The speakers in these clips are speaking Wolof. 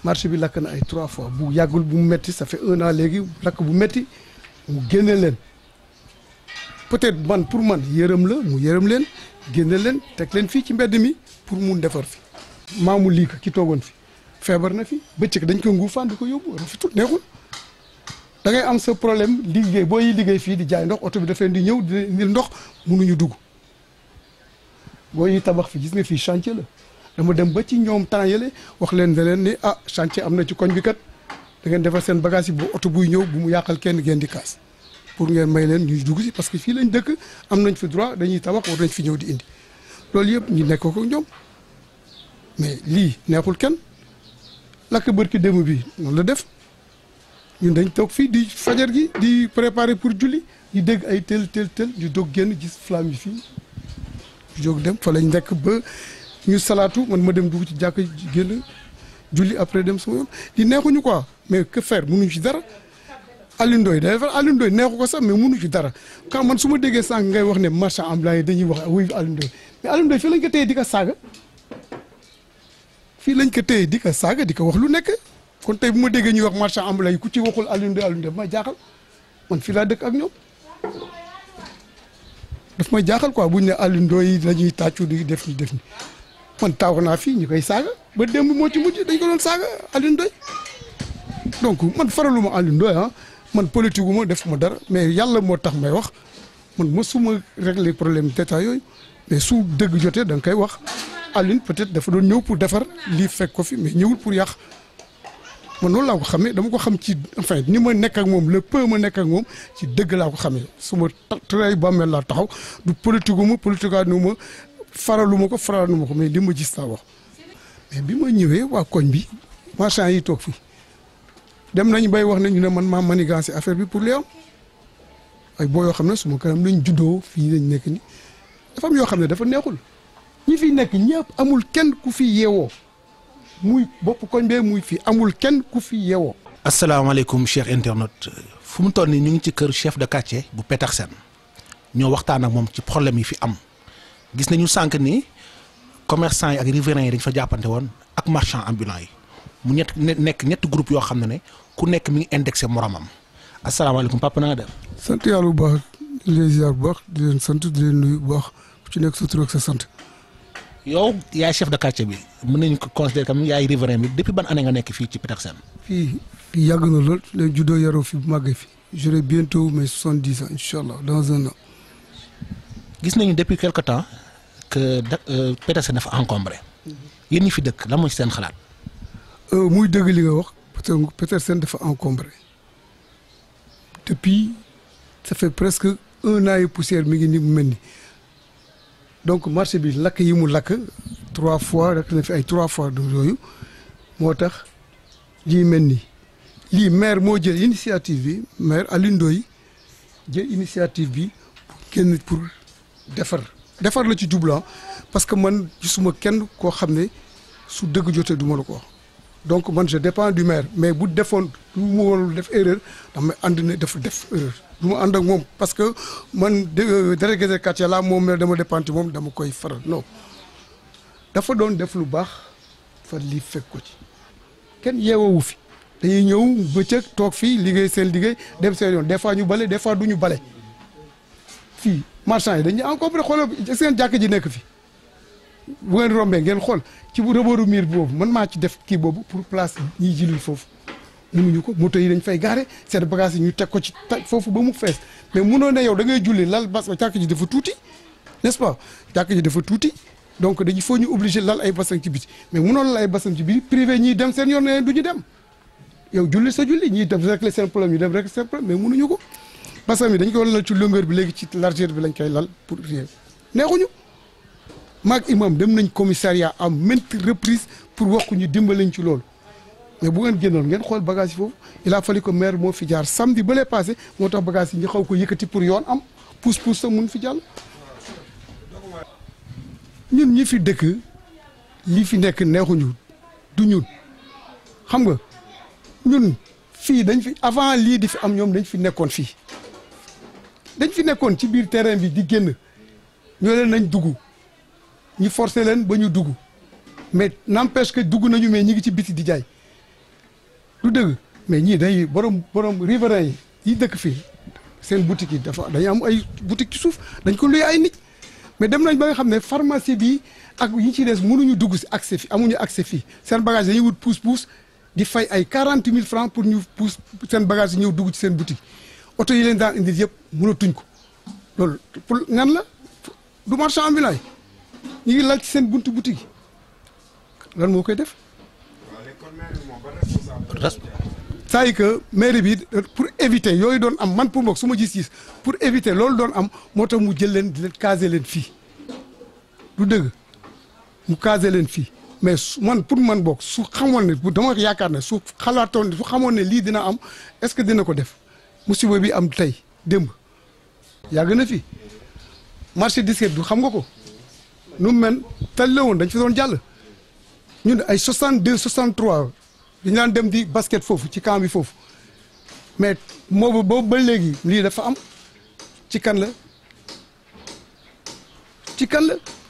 marché bi lakk na ay 3 fois bu yàggul bu mu metti ça fait 1 an léegi lakk bu metti mu génne leen peut-être man pour man yërëm la mu yërëm leen génne leen teg leen fii ci mbedd mi pour mun defar fi maamu lii ki toogoon fi feebar na fi bëccëg dañ ko nguufaan di ko yóbbu rafetul neexul da ngay am sa problème liggéey boo yi liggéey fii di jaay ndox oto bi daf leen di ñëw di indil ndox mënuñu dugg boo yi tabax fi gis nga fii chantier la dama dem ba ci ñoom temps yële wax leen ne leen ni chantier am na ci koñ bi kat da ngeen defar seen bagage yi bu oto buy ñëw bu mu yàqal kenn ngeen di kaas pour ngeen may leen ñuy dugg si parce que fii lañ dëkk am nañ fi droit dañuy tabax war nañ fi ñëw di indi loolu yëpp ñu nekk ko ñoom mais lii neexul kenn lakk bërki démb bi noonu la def ñun dañ toog fii di fajar gi di préparer pour julli di dégg ay tel di doog génn gis flamme yi fii di jóg dem fa lañ nekk ba ñu salaatu man ma dem dugg ci jàkk génn julli après dem sama yoon di neexuñu quoi mais que faire mënuñu ci dara Alioune Ndoye day defar Alioune Ndoye neexu ko sax mais mënu ci dara quand man su ma déggee sànq ngay wax ne marchand ambulant yi dañuy wax wuy Alioune Ndoye mais Alioune Ndoye fii lañ ko téye di ko saaga fii lañ ko téye di ko saaga di ko wax lu nekk kon tey bu ma déggee ñuy wax marchand ambulant yi ku ci waxul Alioune Ndoye ma jaaxal man fii laa dëkk ak ñoom daf may jaaxal quoi buñ ne Alioune Ndoye yi dañuy tàccu di def ni man taaw naa fii ñu koy saaga ba démb moo ci mujj dañ ko doon saaga Alioune Ndoye donc man faraluma Alioune Ndoye man politique gu ma def ma dara mais yàlla moo tax may wax man mosuma régler problème d'état yooyu mais su dëgg jotee da nga koy wax Alioune peut-être dafa doon ñëw pour defar lii fekk ko fi mais ñëwul pour yàq man noonu laa ko xamee dama ko xam ci enfin ni ma nekk ak moom le peu ma nekk ak moom ci dëgg laa ko xamee su ma tray bàmmeel laa taxaw du politique gu ma politique nu ma faraluma ko faraluma ko mais li ma gis laa wax mais bi ma ñëwee waa koñ bi marchand yi toog fii dem nañu bay wax ne ñu ne man maa manigancé affaire bi pour li am ay boo yoo xam ne suma kanam lañ juddoo fii lañ nekk ni dafa am yoo xam ne dafa neexul ñi fi nekk ñëpp amul kenn ku fi yeewoo muy bopp koñ bee muy fii amul kenn ku fi yeewoo. asalaamaaleykum chers internautes fu mu toll nii ñu ngi ci kër chef de quartier bu Petersen ñoo waxtaan ak moom ci problème yi fi am gis nañu sànq ni commerçant yi ak riverains yi dañ fa jàppante woon ak marchand ambulant yi mu nekk ñetti groupe yoo xam ne ku nekk mi ngi indexé moromam asalaamaaleykum papa na nga def. sant yàlla bu baax di leen ziar bu baax di leen sant di leen nuyu bu baax ku ci nekk sa tur ak sa sant. yow yaay chef de quartier bi mën nañu ko considérer comme yaay riverain bi depuis ban année nga nekk fii ci Petersen. fii yàgg na lool léegi juddoo yaroo fi bu màggee fi j'aurai bientôt mes 70 ans incha allah dans un an. gis nañu depuis quelque temps que Petersen dafa encombré yéen ñi fi dëkk lan mooy seen xalaat. muy dëgg li nga wax parce que Petersen dafa encombré depuis ça fait presque 1 an et poussière mi ngi ni mu mel ni donc marché bi lakk yi mu lakk 3 fois rek na fi ay 3 fois de yooyu moo tax lii mel ni lii maire moo jël initiative bi maire Alioune Ndoye jël initiative bi kenn pour defar la ci jublan parce que man gisuma kenn koo xam ne su dëgg jotee du ma la ko wax donc man je dépends du maire mais bu defoon lu mu warul def erreur damay ànd ne dafa def erreur du ma ànd ak moom parce que man délégué de quartier la moom maire dama dépend ci moom dama koy faral non dafa doon def lu baax far lii fekk ko ci kenn yeewawu fi dañuy ñëw bëccëg toog fii liggéey seen liggéey dem seen yoon des fois ñu bale des fois du ñu bale fii marchand yi dañuy encombré xoolal seen jàkk ji nekk fi bu ngeen rombee ngeen xool ci bu rëbëru miir boobu man maa ci def kii boobu pour place ñiy jilul foofu mënuñu ko moto yi dañ fay gaare seen bagage yi ñu teg ko ci foofu ba mu fees mais mënoo ne yow da ngay julli lal bas jàkk ji dafa tuuti n'est-ce pas jàkk ji dafa tuuti donc dañu faut ñu obligé lal ay basang ci biti mais mënoo lal ay basang ci biir privé ñiy dem seen yoon ne du ñu dem yow julli sa julli ñiy dem rek seen problème ñu dem rek seen problème mais mënuñu ko basang bi dañ ko lal ci longueur bi léegi ci largeur bi lañ koy lal pour rien neexuñu maag imam dem nañ commissariat à maintes reprises pour wax ko ñu dimbalañ ci loolu mais bu ngeen génnoon ngeen xool bagage yi foofu il a fallu que maire moo fi jaar samedi ba lay passé moo tax bagage yi ñu xaw ko yëkkati pour yoon am pousse sax mun fi jàll. ñun ñi fi dëkk lii fi nekk neexuñu du ñun xam nga ñun fii dañ fi avant lii di fi am ñoom dañ fi nekkoon fii dañ fi nekkoon ci biir terrain bi di génn ñoo leen nañ dugg. ñu forcé leen ba ñu dugg mais n'empêche que dugg nañu mais ñi ngi ci biti di jaay du dëgg mais ñii day borom riverain yi dëkk fii seen boutique yi dafa dañu am ay boutique ci suuf dañ ko luy ay nit mais dem nañ ba nga xam ne pharmacie bi ak yi ci des mënuñu dugg si accès fi amuñu accès fii seen bagage dañuy wut pousse di fay ay 40 000 francs pour ñu pousse seen bagage yi ñëw dugg ci seen boutique oto yi leen daan indil yëpp mënatuñ ko loolu pour ngan la du marchand ambulant ñu ngi lal ci seen buntu boutique yi lan moo koy def. saa yi que mairie bi pour éviter yooyu doon am man pour moom su ma gis pour éviter loolu doon am moo tax mu jël leen di leen caser leen fii du dëgg mu caser leen fii mais man pour man boog su xamoon ne dama yaakaar ne su xalaatoon su xamoon ne lii dina am est-ce que dina ko def musiba bi am tey démb yàgg na fi marché disquette du xam nga ko nu mu mel tal la woon dañ fi doon jàll ñun ay 62 63 dañu daan dem di basket foofu ci camp bi foofu mais boobu ba léegi lii dafa am ci kan la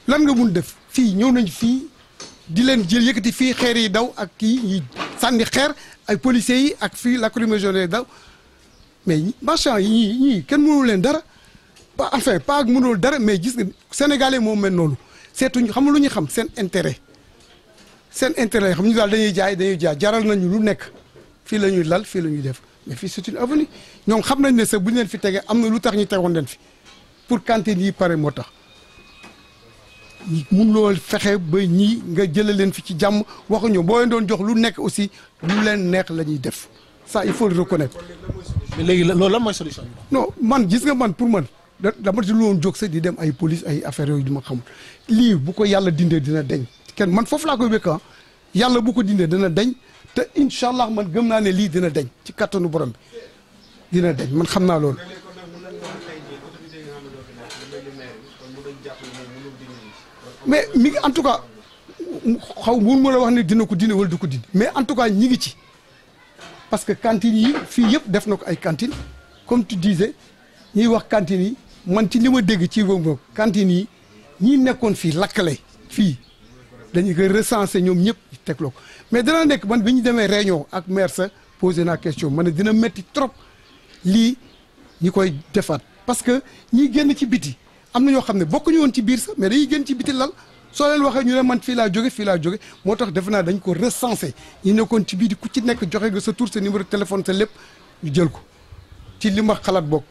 lan nga mun def fii ñëw nañ fii di leen jël yëkkati fii xeer yi daw ak kii yi sànni xeer ay policiers yi ak fii lacrymogène daw mais marchand yi ñii kenn mënul leen dara pas ak mënul dara mais gis nga sénégalais moo mel noonu seetuñu xam lu ñu xam seen intérêt xam ñu daal dañuy jaay jaral nañu lu nekk fii la ñuy lal fii la ñuy def mais fii c'est une avenue ñoom xam nañ ne sax bu ñu leen fi tegee am na lu tax ñu tegoon leen fi pour cantine yi pare moo tax mun loo fexe ba ñii nga jëlee leen fi ci jàmm waxuñu boo leen doon jox lu nekk aussi lu leen neex la ñuy def ça il faut le reconnaître. mais léegi loolu lan mooy solution bi. non man gis nga man pour man dama ci lu woon jóg sax di dem ay police ay affaires yooyu du ma xamul lii bu ko yàlla dindee dina deñ kenn man foofu laa koy wékk yàlla bu ko dindee dina deñ te incha allah man gëm naa ne lii dina deñ ci kattanu borom bi dina deñ man xam naa loolu. mais mi ngi en tout cas mun ma la wax ne dina ko dindi wala du ko dindi mais en tout cas ñi ngi ci parce que cantines yi fii yëpp def na ko ay cantines comme tu disais ñuy wax cantines yi man ci li ma dégg ci boobu cantines yi ñi nekkoon fii lakkale fii dañu koy recenser ñoom ñëpp tegloo ko mais dana nekk man bi ñu demee réunion ak maire sa posé naa question man ne dina métti trop lii ñi koy defaat parce que ñi génn ci biti am na ñoo xam ne bokkuñu woon ci biir sax mais dañuy génn ci biti lal soo leen waxee ñu ne man fii laa jóge moo tax defe naa dañ ko recenser ñi nekkoon ci biir ku ci nekk joxe nga sa tur sa numéro de téléphone sa lépp ñu jël ko ci li ma xalaat boog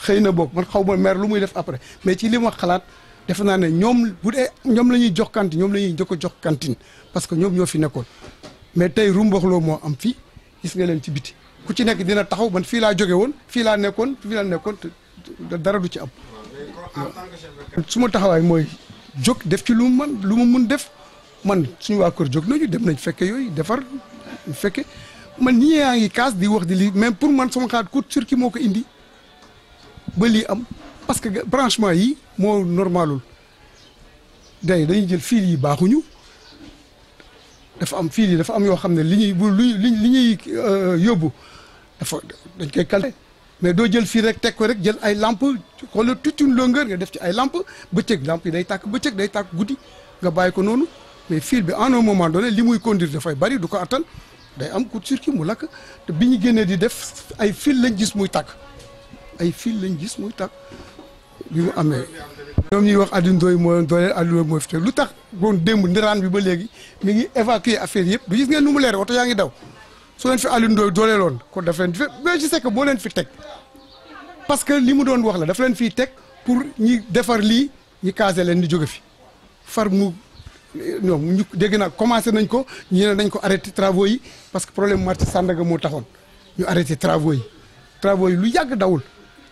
xëy na boog man xaw ma maire lu muy def après mais ci li ma xalaat defe naa ne ñoom bu dee ñoom la ñuy jox cantine ñoom la ñuy njëkk a jox cantine parce que ñoom ñoo fi nekkoon mais tey rumbaxloo moo am fii gis nga leen ci biti ku ci nekk dina taxaw man fii laa jóge woon fii laa nekkoon te dara du ci am su ma taxawaay mooy jóg def ci lu mu mun def man suñu waa kër jóg nañu dem nañ fekke yooyu defar fekke man ñi yaa ngi kaas di wax di lii même pour man sama xalaat coup de circuit moo ko indi ba lii am parce que branchement yi moo normalul dañuy jël fil yi baaxuñu dafa am fil yi dafa am yoo xam ne li ñuy yóbbu dañ koy calé mais doo jël fii rek teg ko rek jël ay lampe xoolal toute une longueur nga def ci ay lampe bëccëg lampe yi day tàkk bëccëg day tàkk guddi nga bàyyi ko noonu mais fil bi en un moment donné li muy conduire dafay bari du ko attan day am coup de circuit mu lakk te bi ñu génnee di def ay fil lañ gis muy tàkk bi mu amee. ñoom ñuy wax Alioune Ndoye moo dooleel Alioune moo fi te lu tax bon démb ndiraan bi ba léegi mi ngi évacuer affaire yëpp du gis ngeen nu mu leer oto yaa ngi daw soo leen fi Alioune Ndoye dooleeloon kon daf leen fi mais je sais que boo leen fi teg parce que li mu doon wax la daf leen fiy teg pour ñi defar lii ñi casé leen di jóge fi far mu ñoom ñu dégg naa commencé nañ ko ñu ne nañ ko arrêté travaux yi parce que problème marché Sandaga moo taxoon ñu arrêté travaux yi lu yàgg dawul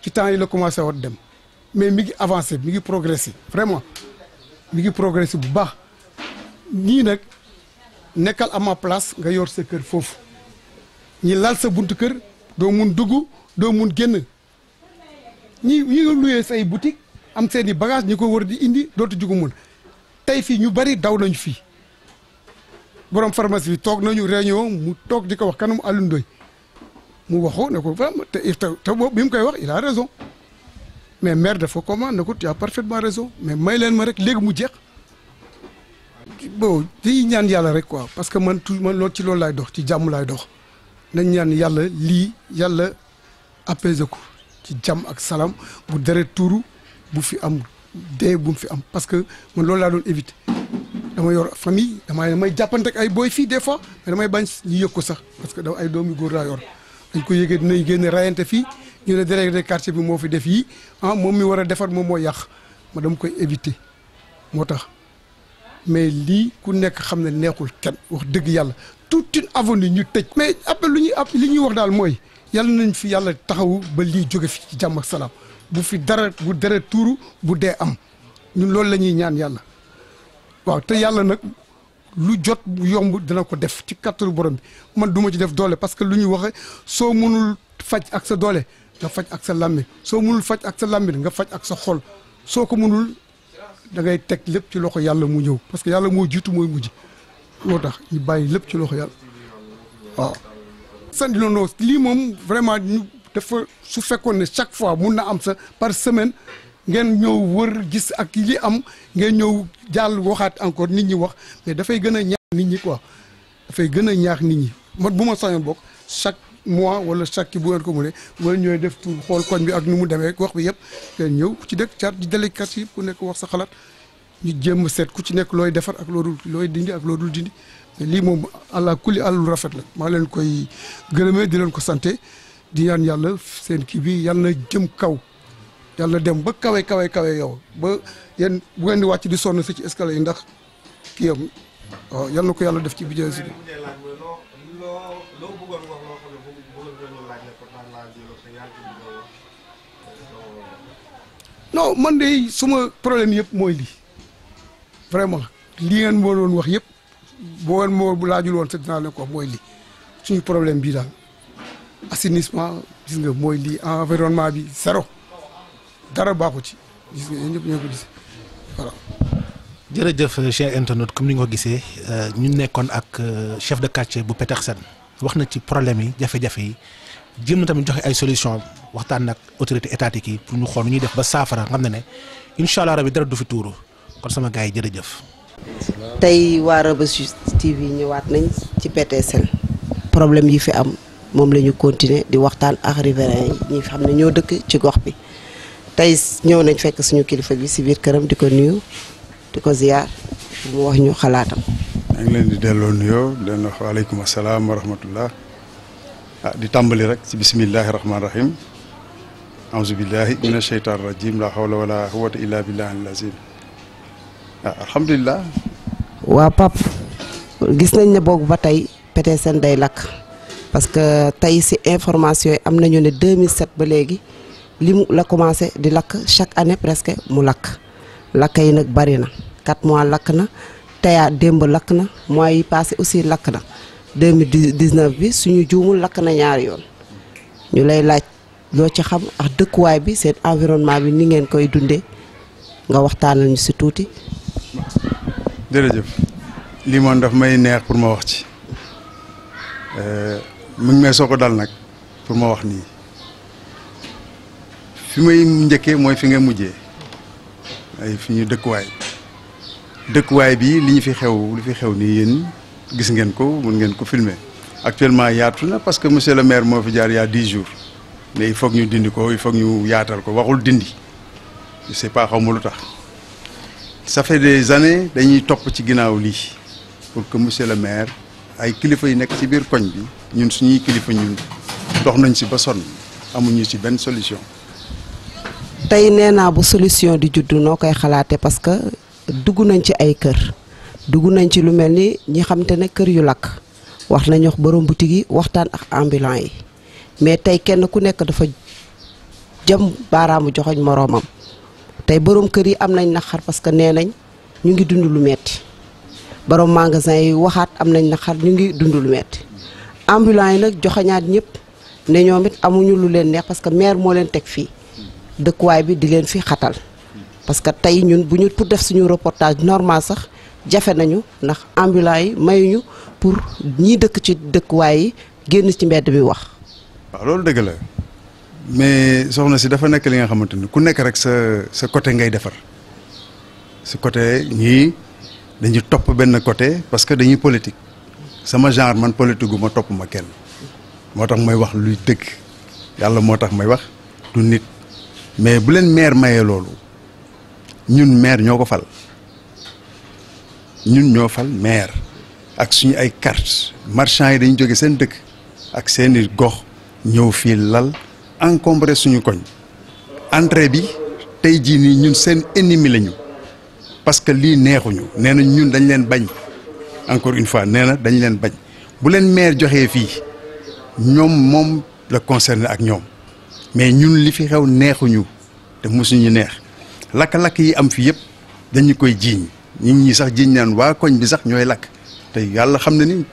ci temps yi la commencé woon dem mais mi ngi avancé mi ngi progressé vraiment mi ngi progressé bu baax ñii nag nekkal à ma place nga yor sa kër foofu ñi lal sa buntu kër doo mun dugg doo mun génn ñi nga luyee say boutique am seen i bagage ñi ko war di indi dootu jugu mun tey fii ñu bari daw nañu fii borom pharmacie bi toog nañu réunion mu toog di ko wax kanamu Alioune Ndoye mu waxoo ne ko vraiment te boobu bi mu koy wax il a raison mais maire dafa comment ne ko tu as parfaitement raison mais may leen ma rek léegi mu jeex bon di ñaan yàlla rek quoi parce que man loolu ci loolu laay dox ci jàmm laay dox nañ ñaan yàlla lii yàlla apaiser ko ci jàmm ak salaam bu deret tuuru bu fi am dee bu mu fi am parce que man loolu laa doon éviter dama yor famille damay jàppante ak ay booy fii des fois mais damay bañ ñu yëg ko sax parce que dama ay doom yu góor laa yor dañ ko yëgee dinañ génn rayante fii ñu ne délégué de quartier bi moo fi def yii moom mi war a defar moom moo yàq ma dama koy éviter moo tax mais lii ku nekk xam ne neexul kenn wax dëgg yàlla toute une avenue ñu tëj. mais après li ñuy wax daal mooy yàlla nañ fi yàlla taxawu ba lii jóge fi ci jàmm ak salaam bu fi dara bu dara tuuru bu dee am ñun loolu la ñuy ñaan yàlla waaw te yàlla nag lu jot yomb dina ko def ci kattanu borom bi man du ma ci def doole parce que lu ñuy waxe soo mënul faj ak sa doole nga faj ak sa làmmiñ soo mënul faj ak sa làmmiñ nga faj ak sa xol soo ko mënul da ngay teg lépp ci loxo yàlla mu ñëw parce que yàlla moo jiitu mooy mujj moo tax ñu bàyyi lépp ci loxo yàlla waaw. sant non lii moom vraiment ñu dafa su fekkoon ne chaque fois mun na am sa par semaine ngeen ñëw wër gis ak li am ngeen ñëw jàll waxaat encore nit ñi wax mais dafay gën a ñaax nit ñi quoi dafay gën a ñaax nit ñi man bu ma sañoon bokk chaque mois wala chaque bu ngeen ko mënee wala ñooy def tur xool koñ bi ak nu mu demee wax bi yëpp ngeen ñëw ku ci dëkk caat di délégué yi ku nekk wax sa xalaat ñu jéem seet ku ci nekk looy defar ak loolu looy dindi ak loolu dindi mais lii moom àlla kulli àllu rafet la maa leen koy gërëmee di leen ko santé di ñaan yàlla seen kii bi yàlla na jëm kaw yàlla dem ba kawe yow ba yéen bu ngeen di wàcc di sonn si ci escalier yi ndax kii yam waaw yàlla na ko yàlla def ci bijee si non man de suma problème yëpp mooy lii vraiment lii ngeen moo doon wax yëpp boo ngeen moo bu laajul woon sax dinaa leen ko wax mooy lii suñu problème bii daal assainissement gis nga mooy lii environnement bi zéro dara baaxu ci gis nga yéen ñëpp ñoo ko gis voilà. jërëjëf cher internaute comme ni nga ko gisee ñu nekkoon ak chef de quartier bu Petersen wax na ci problème yi jafe-jafe yi jéem na tamit joxe ay solution waxtaan nag autorité étatique yi pour ñu xool nu ñuy def ba saafara xam ne incha allah rabi dara du fi tuuru kon sama gars yi jërëjëf. tey waa Rebeuss TV ñëwaat nañ ci Petersen problème yi fi am moom la ñu continuer di waxtaan ak riverains yi ñi xam ne ñoo dëkk ci gox bi tey ñëw nañ fekk suñu kilifa bi si biir këram di ko nuyu di ko ziar mu wax ñu xalaatam. maa ngi leen di delloo nuyoo di leen wax waaleykum asalaam wa rahmatullah di tàmbali rek ci bismillahi rahmaani rahim auzu billahi mina sheytaani rajim la hawla wala quwwata illa billahi al-azim alhamdulilah. waa Pape gis nañ ne boobu ba tey Petersen day lakk parce que tey si information yi am nañu ne 2007 ba léegi li mu la commencé di lakk chaque année presque mu lakk yi nag bari na 4 mois lakk na teyaa démb lakk na mois yi passé aussi lakk na 2019 bi suñu juumul lakk na ñaari yoon ñu lay laaj loo ci xam ak dëkkuwaay bi seen environnement bi ni ngeen koy dundee nga waxtaanal ñu si tuuti. jërëjëf lii moom daf may neex pour ma wax ci mu ngi may soo ko dal nag pour ma wax nii fi may njëkkee mooy fi nga mujjee ay fi ñu dëkkuwaay bi li fi xew nii yéen gis ngeen ko mën ngeen ko filmer actuellement yaatu na parce que monsieur le maire moo fi jaar il y a 10 jours mais il faut que ñu dindi ko il faut que ñu yaatal ko waxul dindi je sais pas xaw ma lu tax ça fait des années dañuy topp ci ginnaaw lii pour que monsieur le maire ay kilifa yi nekk ci biir koñ bi ñun suñuy kilifa ñun dox nañ ci ba sonn amuñu ci benn solution. tey nee naa bu solution di juddu noo koy xalaate parce que dugg nañ ci ay kër dugg nañ ci lu mel ni ñi xamante ne kër yu lakk wax nañ wax borom boutique yi waxtaan ak ambulant yi mais tey kenn ku nekk dafa jëm baaraamu joxoñ moroomam tey borom kër yi am nañ naqar parce que nee nañ ñu ngi dund lu metti borom magasin yi waxaat am nañ naqar ñu ngi dund lu metti ambulant yi nag joxañaat ñëpp ne ñoom it amuñu lu leen neex parce que maire moo leen teg fii dëkkuwaay bi di leen fi xatal parce que tey ñun bu ñu pour def suñu reportage normal sax jafe nañu ndax ambulant yi mayuñu pour ñii dëkk ci dëkkuwaay yi génn ci mbedd mi wax. waaw loolu dëgg la mais soxna si dafa nekk li nga xamante ni ku nekk rek sa côté ngay defar sa côté ñii dañuy topp benn côté parce que dañuy politique sama genre man politique gu ma topp ma kenn moo tax may wax luy dëgg yàlla moo tax may wax du nit mais bu leen maire mayee loolu ñun maire ñoo ko fal ñun ñoo fal maire ak suñu ay carte marchand yi dañu jóge seen dëkk ak seeni gox ñëw fii lal encombré suñu koñ entrée bi tey jii nii ñun seen ennemi lañu parce que lii neexuñu nee na ñun dañ leen bañ encore une fois nee na dañ leen bañ bu leen maire joxee fii ñoom moom la concerné ak ñoom mais ñun li fi xew neexuñu te mosuñu neex lakk-lakk yi am fi yëpp dañu koy jiiñ nit ñi sax jiiñ naan waa koñ bi sax ñooy lakk te yàlla xam na ni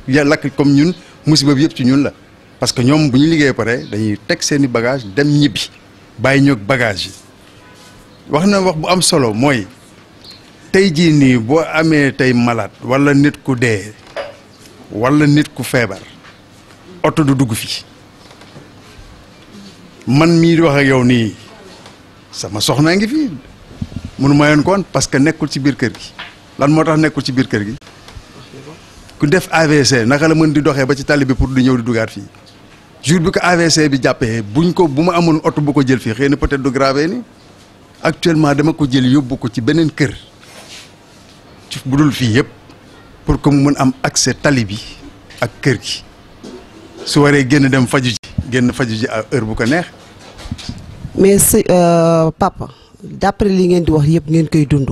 lakk comme ñun musiba bi yëpp ci ñun la parce que ñoom bu ñu liggéey pare dañuy teg seeni bagage dem ñibbi bàyyi ñoog bagage yi wax na wax bu am solo mooy tey jii nii boo amee tey malade wala nit ku dee wala nit ku feebar oto du dugg fii man mii di wax ak yow nii sama soxnaa ngi fii mënu ma yoon koon parce que nekkul ci biir kër gi lan moo tax nekkul ci biir kër gi ku def AVC naka la mën di doxee ba ci tali bi pour di ñëw di dugaat fii jour bi ko AVC bi jàppee bu ma amoon oto bu ko jël fii xëy na peut-être du grave ni actuellement dama ko jël yóbbu ko ci beneen kër ci bu dul fii yëpp pour que mu mën am accès tali bi ak kër gi su waree génn dem faju ji à heure bu ko neex. mais si papa d'après li ngeen di wax yëpp ngeen koy dund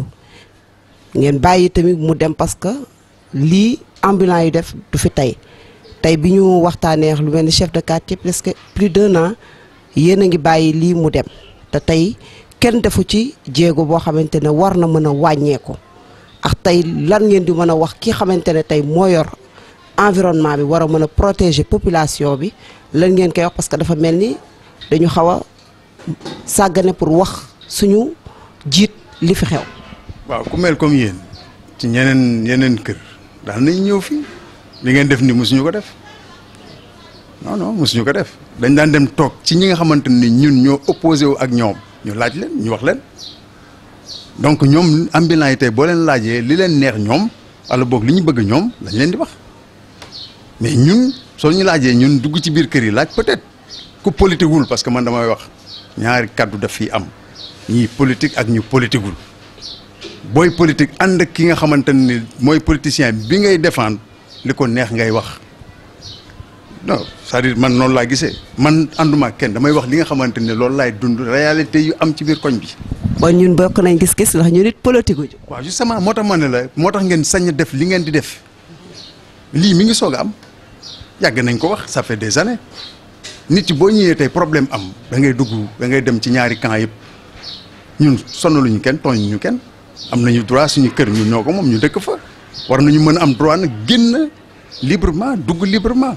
ngeen bàyyi tamit mu dem parce que lii ambulant yu def du fi tey bi ñu waxtaanee lu mel ni chef de quartier presque plus d'1 an yéen a ngi bàyyi lii mu dem te tey kenn defu ci jéego boo xamante ne war na mën a wàññeeku ak tey lan ngeen di mën a wax ki xamante ne tey moo yor environnement bi war a mën a protéger population bi lan ngeen koy wax parce que dafa mel ni dañu xaw a sàggane pour wax suñu jiit li fi xew. waaw ku mel comme yéen ci yeneen kër daan nañ ñëw fii li ngeen def ni mosuñu ko def non mosuñu ko def dañ daan dem toog ci ñi nga xamante ni ñun ñoo opposé wu ak ñoom ñu laaj leen ñu wax leen donc ñoom ambulants yi tey boo leen laajee li leen neex ñoom wala boog li ñu bëgg ñoom lañ leen di wax mais ñun soo ñu laajee ñun dugg ci biir kër yi laaj peut-être ku politique wul parce que man damay wax ñaari kaddu daf fii am ñii politique ak ñu politique wul booy politique ànd ak ki nga xamante ni mooy politicien bi ngay défendre li ko neex ngay wax non c'est-à-dire man noonu laa gisee man ànduma ak kenn damay wax li nga xamante ne loolu laay dund réalité yu am ci biir koñ bi. bon ñun bokk nañ gis-gis ndax ñu nit politique gu. waaw justement moo tax ma ne la moo tax ngeen sañ def li ngeen di def lii mi ngi soog a am yàgg nañ ko wax ça fait des années nit yi boo ñëwee tey problème am da ngay dugg da ngay dem ci ñaari camp yëpp ñun sonnaluñu kenn tooñuñu kenn am nañu droit suñu kër ñun ñoo ko moom ñu dëkk fa war nañu mën a am droit nag génn librement dugg librement.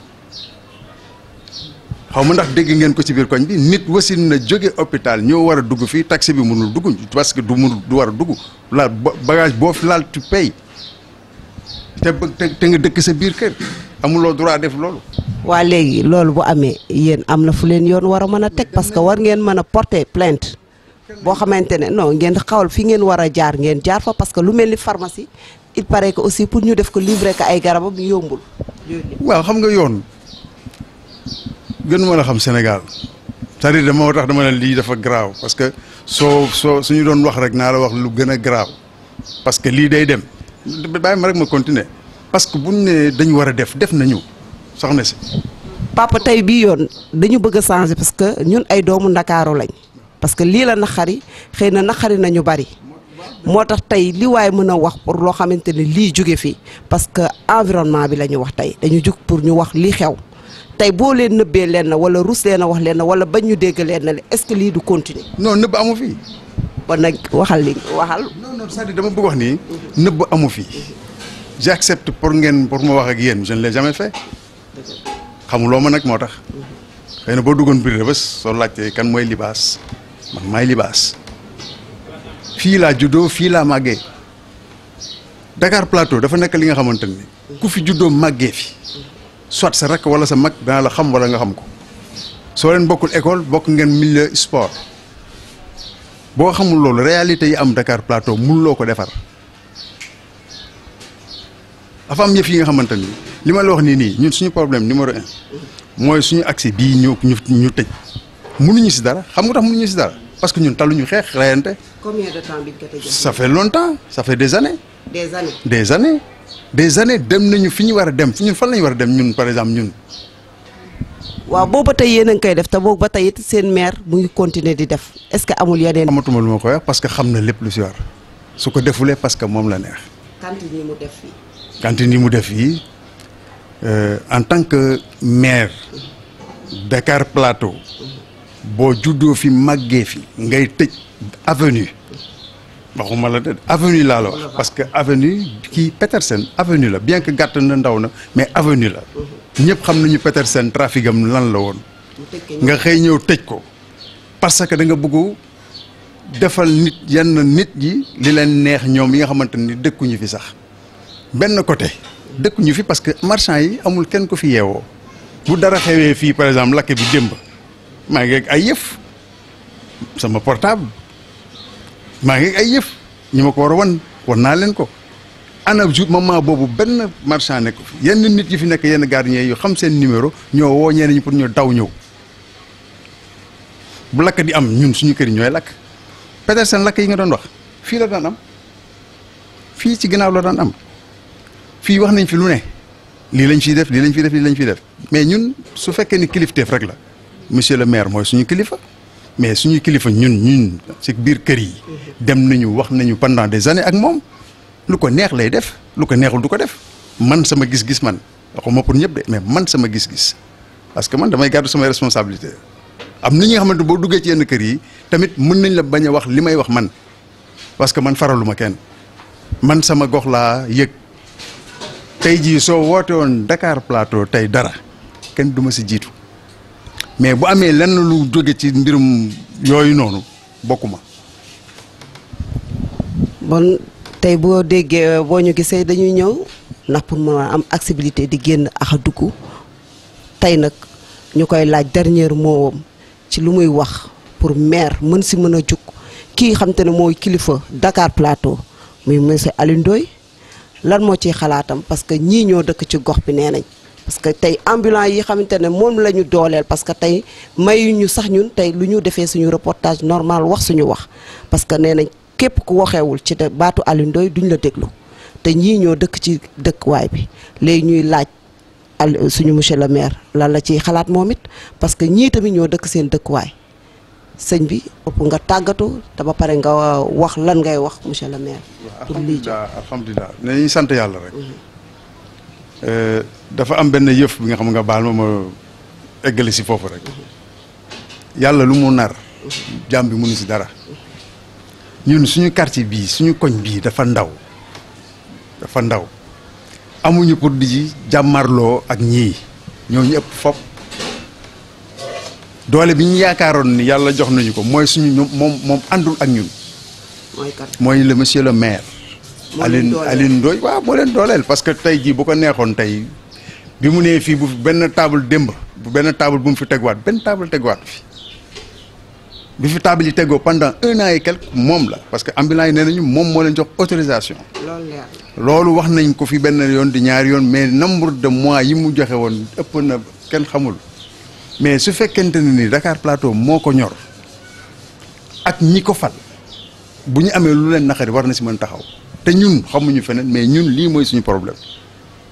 xaw ma ndax dégg ngeen ko ci biir koñ bi nit wasin na jóge hôpital ñoo war a dugg fii taxi bi mënul dugg parce que du war a dugg laal bagage boo fi laal tu pay te nga dëkk sa biir kër amuloo droit def loolu. waa léegi loolu bu amee yéen am na fu leen yoon war a mën a teg parce que war ngeen mën a porter plainte boo xamante ne non ngeen xawal fi ngeen war a jaar ngeen jaar fa parce que lu mel ni pharmacie il paraît que aussi pour ñu def ko livrer ko ay garabam yombul. waaw xam nga yoon. gën mën a xam Sénégal c'est-à-dire dama tax dama ne lii dafa grave parce que suñu doon wax rek naa la wax lu gën a grave parce que lii day dem bàyyi ma rek ma continuer parce que buñ ne dañu war a def nañu soxna si. papa tey bii yoon dañu bëgg a changer parce que ñun ay doomu Ndakaaru lañ parce que lii la naqari xëy na naqari nañu bari moo tax tey li waaye mën a wax pour loo xamante ne lii jóge fii parce que environnement bi la ñu wax tey dañu jug pour ñu wax lii xew. tey boo leen nëbbee leen na wala rus leen a wax leen na wala bañ ñu dégg leen na est-ce que lii du continuer. non nëbb amu fi. kon nag waxal li waxal. non c'est-à-dire dama bëgg wax nii. nëbb amu fi. j'accepte pour ma wax ak yéen je ne l'ai jamais fait. xamuloo ma nag moo tax. xëy na boo duggoon biir Rebeuss soo laajtee kan mooy Libaas man maay Libaas. fii laa juddoo fii laa màggee. Dakar Plateau dafa nekk li nga xamante ni. ku fi juddoo màggee fi. soit sa rakk wala sa mag dana la xam wala nga xam ko soo leen bokkul école bokk ngeen milieu sport boo xamul loolu réalité yi am Dakar Plateau mënuloo ko defar dafa am yëf yi nga xamante ni li ma la wax nii ñun suñu problème numéro 1 mooy suñu accès bii ñu tëj mënuñu si dara xam nga tax mënuñu si dara parce que ñun taluñu xeex rayante. Combien de temps biñ ko tëjee. Ça fait longtemps, ça fait des années. Des années. Des années dem nañu fi ñu war a dem ñun fan lañu war a dem ñun par exemple ñun. waaw boobu ba tey yéen a ngi koy def te boobu ba tey it seen maire mu ngi continuer di def est-ce que amul yeneen. amatuma lu ma koy wax parce que xam na lépp lu si war su ko defulee parce que moom la neex. cantine yi mu def fii. cantine yi mu def fii en tant que maire Dakar Plateau boo juddoo fi màggee fi ngay tëj avenue waxuma la de avenue laa la wax parce que avenue kii Petersen avenue la bien que gàtt na ndaw na mais avenue la. ñëpp xam nañu Petersen trafic am lan la woon nga xëy ñëw tëj ko parce que da nga bëgg defal nit yenn nit yi li leen neex ñoom yi nga xamante ni dëkkuñu fi sax benn côté dëkkuñu fi parce que marchand yi amul kenn ko fi yeewoo bu dara xewee fii par exemple lakk bi démb maa ngi ak ay yëf sama portable maa ngi ak ay yëf ñi ma ko war a wan naa leen ko ana jour moment boobu benn marchand nekk fi yenn nit yi fi nekk yenn gardien yu xam seen numéro ñoo woo ñeneen ñi pour ñu daw ñëw bu lakk di am ñun suñu kër yi ñooy lakk Petersen lakk yi nga doon wax fii la daan am fii ci ginnaaw la daan am fii wax nañ fi lu ne lii lañ fiy def lii lañ fiy def lii lañ fiy def mais ñun su fekkee ni kilifteef rek la monsieur le maire mooy suñu kilifa mais suñu kilifa ñun ci biir kër yi dem nañu wax nañu pendant des années ak moom lu ko neex lay def lu ko neexul du ko def man sama gis-gis man waxuma pour ñëpp de mais man sama gis-gis parce que man damay gàddu samay responsabilité am na ñi nga xamante boo duggee ci yenn kër yi tamit mën nañ la bañ a wax li may wax man parce que man faraluma kenn man sama gox laa yëg tey jii soo woote woon Dakar Plateau tey dara kenn du ma si jiitu mais bu amee lenn lu jóge ci mbirum yooyu noonu bokkuma. bon tey boo déggee boo ñu gisee dañuy ñëw ndax pour mën a am accessibilité di génn ak a dugg tey nag ñu koy laaj dernier mot ci lu muy wax pour maire mën si mën a jug kii xam te ne mooy kilifa Dakar Plateau muy monsieur Alioune Ndoye lan moo ciy xalaatam parce que ñii ñoo dëkk ci gox bi nee nañ parce que tey ambulants yi xamante ne moom la ñu dooleel parce que tey mayuñu sax ñun tey lu ñu defee suñu reportage normal wax suñu wax parce que nee nañ képp ku waxeewul ci baatu Alioune Ndoye duñ la déglu te ñii ñoo dëkk ci dëkkuwaay bi léegi ñuy laaj suñu monsieur le maire lan la ciy xalaat moom it parce que ñii tamit ñoo dëkk seen dëkkuwaay sëñ bi ëpp nga tàggatu te ba pare nga wax lan ngay wax monsieur le maire. pour lii alhamdulilah nañuy sant yàlla rek. dafa am benn yëf bi nga xam nga baal ma eggali si foofu rek. yàlla lu mu nar. jàmm bi mënu si dara. ñun suñu quartier bii suñu koñ bii dafa ndaw amuñu pour di jàmmarloo ak ñii ñoo ñu ëpp fop doole bi ñu yaakaaroon ni yàlla jox nañu ko mooy suñu moom àndul ak ñun. mooy le monsieur le maire. Alioune Ndoye waaw moo leen dooleel parce que tey jii bu ko neexoon tey bi mu nee fii bu benn table démb bu benn table bu mu fi tegwaat benn table tegwaat fi bi fi table yi tegoo pendant 1 an et quelque moom la parce que ambulants yi nee nañu moom moo leen jox autorisation. loolu wax nañ ko fi benn yoon di ñaari yoon mais nombre de mois yi mu joxe woon ëpp na kenn xamul mais su fekkente ne ni Dakar Plateau moo ko ñor ak ñi ko fal bu ñu amee lu leen naqari war na si mën taxaw te ñun xamuñu feneen mais ñun lii mooy suñu problème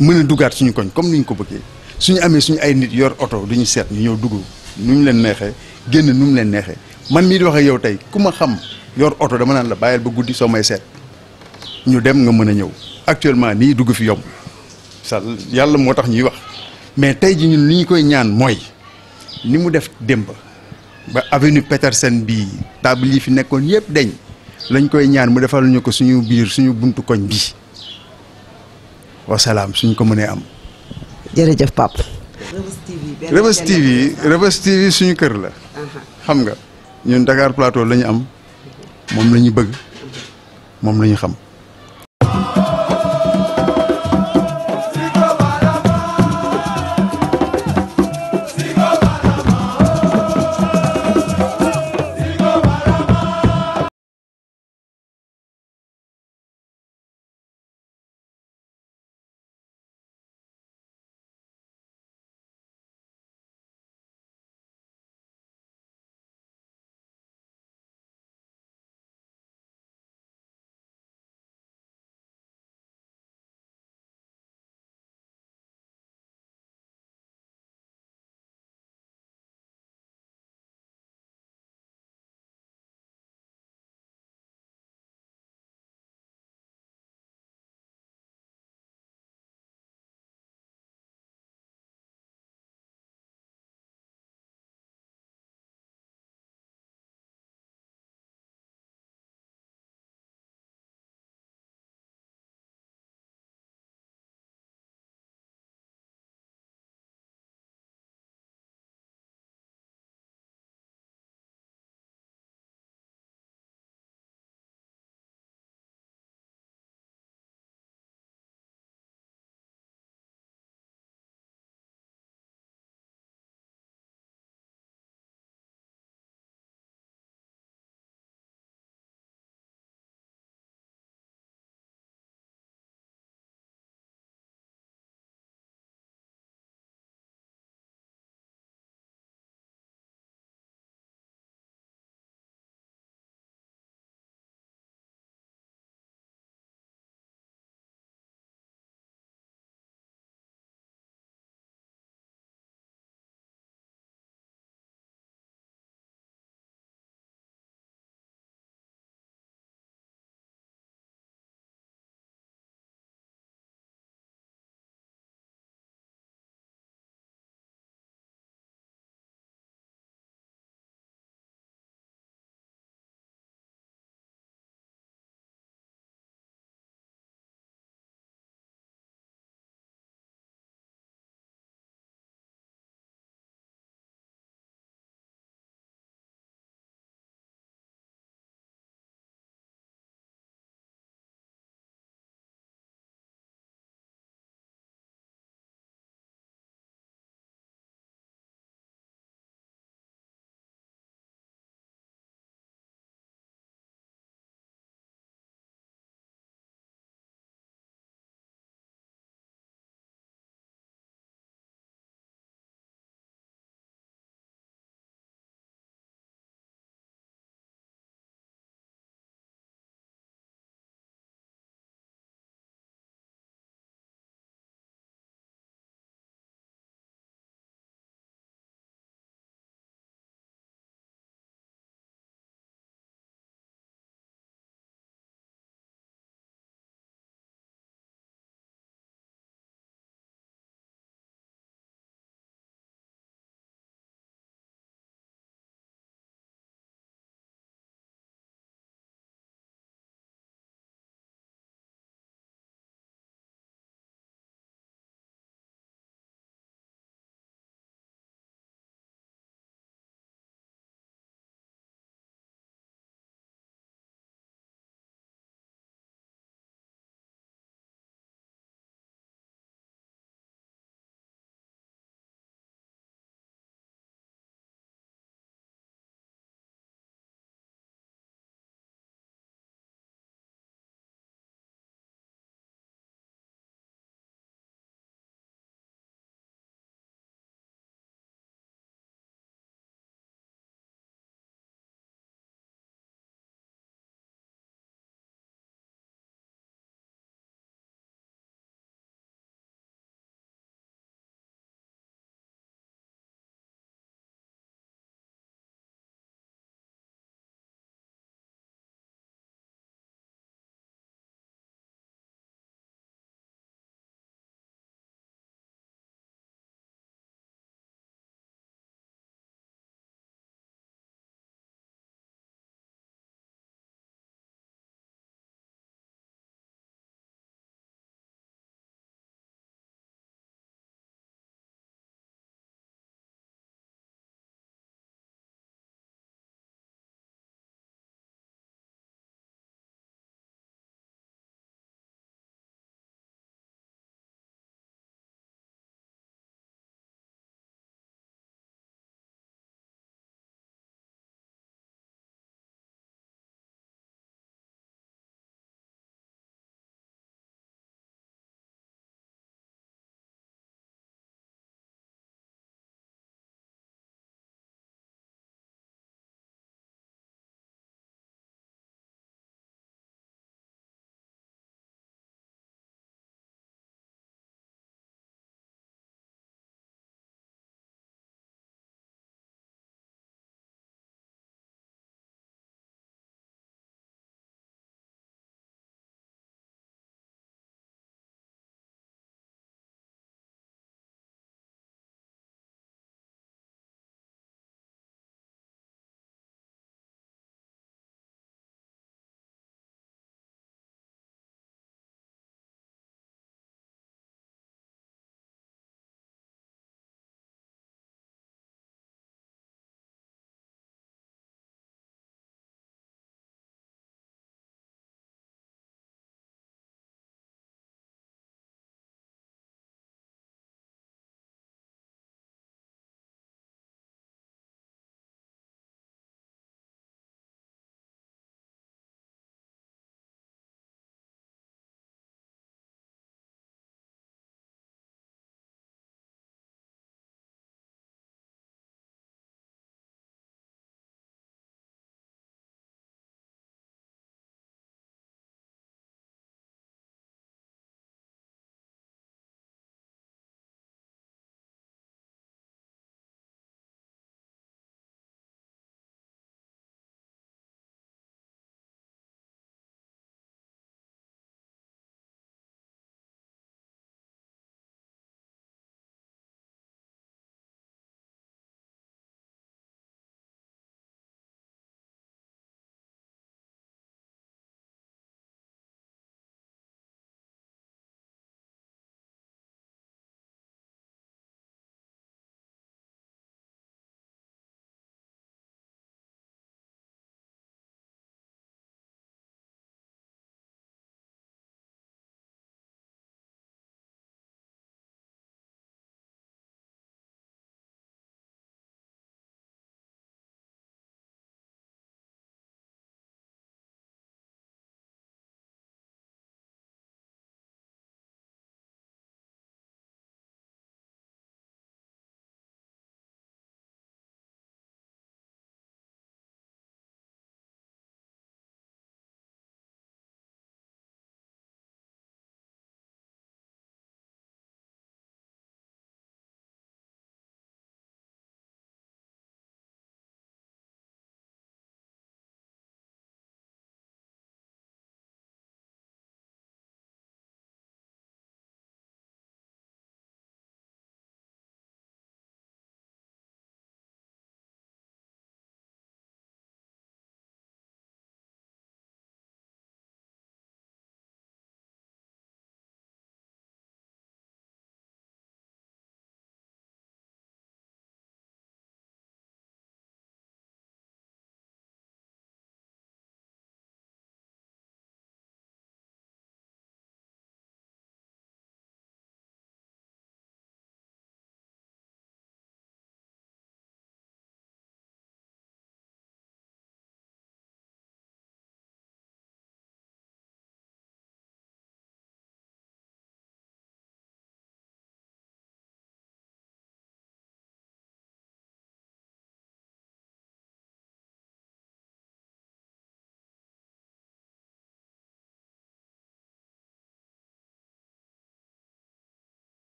mën a duggaat suñu koñ comme ni ñu ko bëggee suñu amee suñu ay nit yor oto du ñu seet ñu ñëw dugg nu ñu leen neexee génn nu mu leen neexee man mii di wax ak yow tey ku ma xam yor oto dama naan la bàyyil ba guddi soo may seet ñu dem nga mën a ñëw actuellement nii dugg fi yomb sa yàlla moo tax ñuy wax mais tey ji ñun li ñu koy ñaan mooy ni mu def démb ba avenue Petersen bii table yi fi nekkoon yëpp deñ lañ koy ñaan mu defal ñu ko suñu biir suñu buntu koñ bii wasalaam suñ ko mënee am. jërëjëf Pape. Reubeuss TV suñu kër la. xam nga ñun Dakar Plateau la ñu am moom la ñu bëgg moom la ñu xam.